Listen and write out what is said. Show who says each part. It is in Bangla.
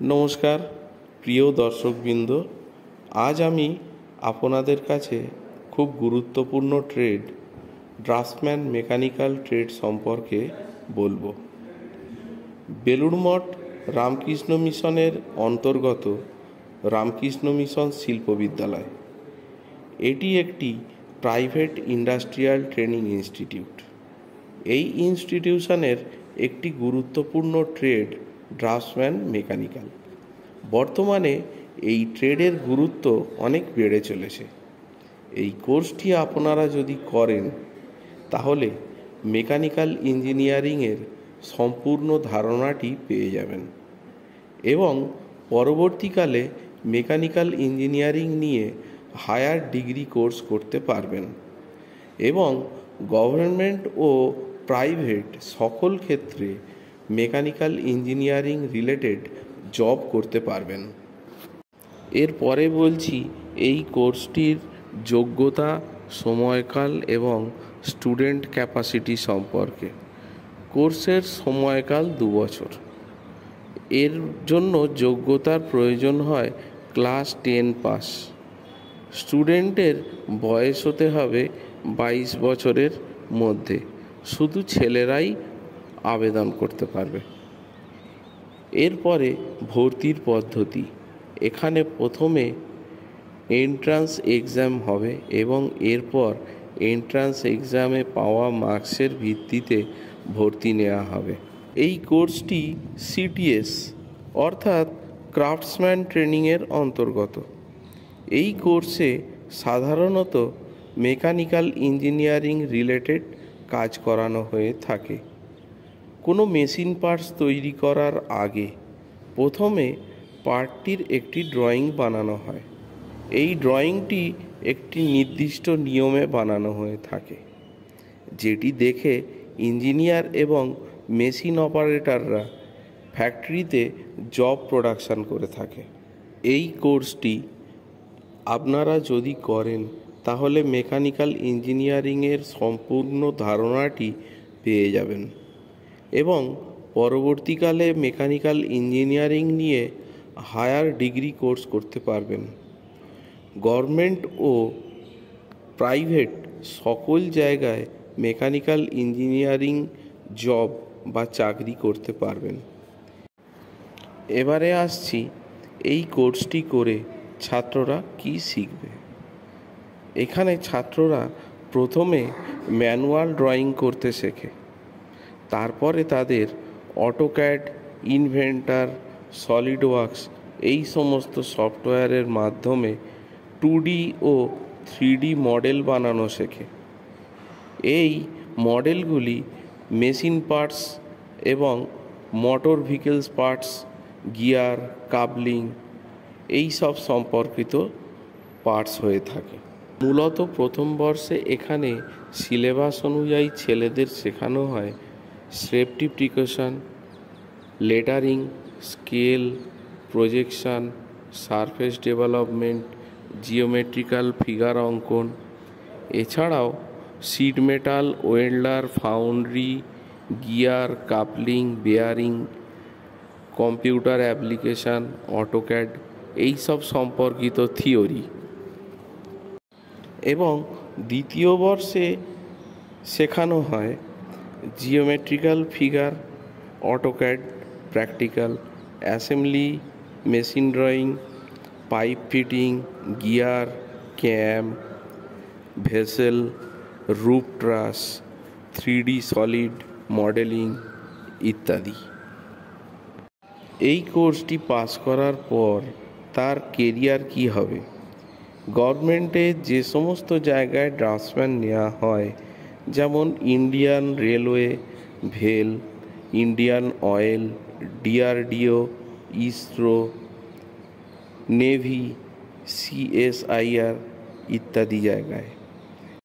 Speaker 1: নমস্কার প্রিয় দর্শকবৃন্দ, আজ আমি আপনাদের কাছে খুব গুরুত্বপূর্ণ ট্রেড ড্রাফটসম্যান মেকানিক্যাল ট্রেড সম্পর্কে বলবো। বেলুড় মঠ রামকৃষ্ণ মিশনের অন্তর্গত রামকৃষ্ণ মিশন শিল্প বিদ্যালয়, এটি একটি প্রাইভেট ইন্ডাস্ট্রিয়াল ট্রেনিং ইনস্টিটিউট। এই ইনস্টিটিউশনের একটি গুরুত্বপূর্ণ ট্রেড ড্রাফটসম্যান মেকানিক্যাল। বর্তমানে এই ট্রেডের গুরুত্ব অনেক বেড়ে চলেছে। এই কোর্সটি আপনারা যদি করেন তাহলে মেকানিক্যাল ইঞ্জিনিয়ারিংয়ের সম্পূর্ণ ধারণাটি পেয়ে যাবেন এবং পরবর্তীকালে মেকানিক্যাল ইঞ্জিনিয়ারিং নিয়ে হায়ার ডিগ্রি কোর্স করতে পারবেন এবং গভর্নমেন্ট ও প্রাইভেট সকল ক্ষেত্রে মেকানিক্যাল ইঞ্জিনিয়ারিং রিলেটেড জব করতে পারবেন। এরপরে বলছি এই কোর্সটির যোগ্যতা, সময়কাল এবং স্টুডেন্ট ক্যাপাসিটি সম্পর্কে। কোর্সের সময়কাল 2 বছর। এর জন্য যোগ্যতার প্রয়োজন হয় ক্লাস 10 পাস। স্টুডেন্টের বয়স হতে হবে 22 বছরের মধ্যে। শুধু ছেলেরাই আবেদন করতে পারবে। এরপরে ভর্তির পদ্ধতি। এখানে প্রথমে এন্ট্রান্স এক্সাম হবে এবং এরপর এন্ট্রান্স এক্সামে পাওয়া মার্কসের ভিত্তিতে ভর্তি নেওয়া হবে। এই কোর্সটি সিটিএস অর্থাৎ ক্রাফটসম্যান ট্রেনিংয়ের অন্তর্গত। এই কোর্সে সাধারণত মেকানিক্যাল ইঞ্জিনিয়ারিং রিলেটেড কাজ করানো হয়ে থাকে। কোনো মেশিন পার্টস তৈরি করার আগে প্রথমে পার্টটির একটি ড্রয়িং বানানো হয়। এই ড্রয়িংটি একটি নির্দিষ্ট নিয়মে বানানো হয়ে থাকে, যেটি দেখে ইঞ্জিনিয়ার এবং মেশিন অপারেটররা ফ্যাক্টরিতে জব প্রোডাকশন করে থাকে। এই কোর্সটি আপনারা যদি করেন তাহলে মেকানিক্যাল ইঞ্জিনিয়ারিংয়ের সম্পূর্ণ ধারণাটি পেয়ে যাবেন এবং পরবর্তীকালে মেকানিক্যাল ইঞ্জিনিয়ারিং নিয়ে হায়ার ডিগ্রি কোর্স করতে পারবেন। গভর্নমেন্ট ও প্রাইভেট সকল জায়গায় মেকানিক্যাল ইঞ্জিনিয়ারিং জব বা চাকরি করতে পারবেন। এবারে আসছি এই কোর্সটি করে ছাত্ররা কি শিখবে। এখানে ছাত্ররা প্রথমে ম্যানুয়াল ড্রয়িং করতে শেখে। তারপরে তাদের অটোক্যাড, ইনভেন্টর, সলিড ওয়ার্কস এই সমস্ত সফটওয়্যারের মাধ্যমে 2D ও 3D মডেল বানানো শেখে। এই মডেলগুলি মেশিন পার্টস এবং মোটর ভেহিকলস পার্টস, গিয়ার, কাবলিং এই সব সম্পর্কিত পার্টস হয়ে থাকে। মূলত প্রথম বর্ষে এখানে সিলেবাস অনুযায়ী ছেলেদের শেখানো হয় safety precaution, lettering, scale, projection, surface development, geometrical figure অঙ্কন। এছাড়াও sheet metal, welder, foundry, gear, coupling, bearing, computer application, AutoCAD এই সব সম্পর্কিত থিওরি। এবং দ্বিতীয় বর্ষে শেখানো হয় geometrical figure, AutoCAD practical, assembly, machine drawing, pipe fitting, gear, cam, vessel, roof truss, 3D solid modelling ইত্যাদি। এই কোর্সটি পাস করার পর তার কেরিয়ার কি হবে? গভর্নমেন্টে যে সমস্ত জায়গায় ড্রাফটসম্যান নেওয়া হয়, যেমন ইন্ডিয়ান রেলওয়ে, ভেল, Indian Oil, DRDO, ISRO, navy, CSIR ইত্যাদি জায়গায়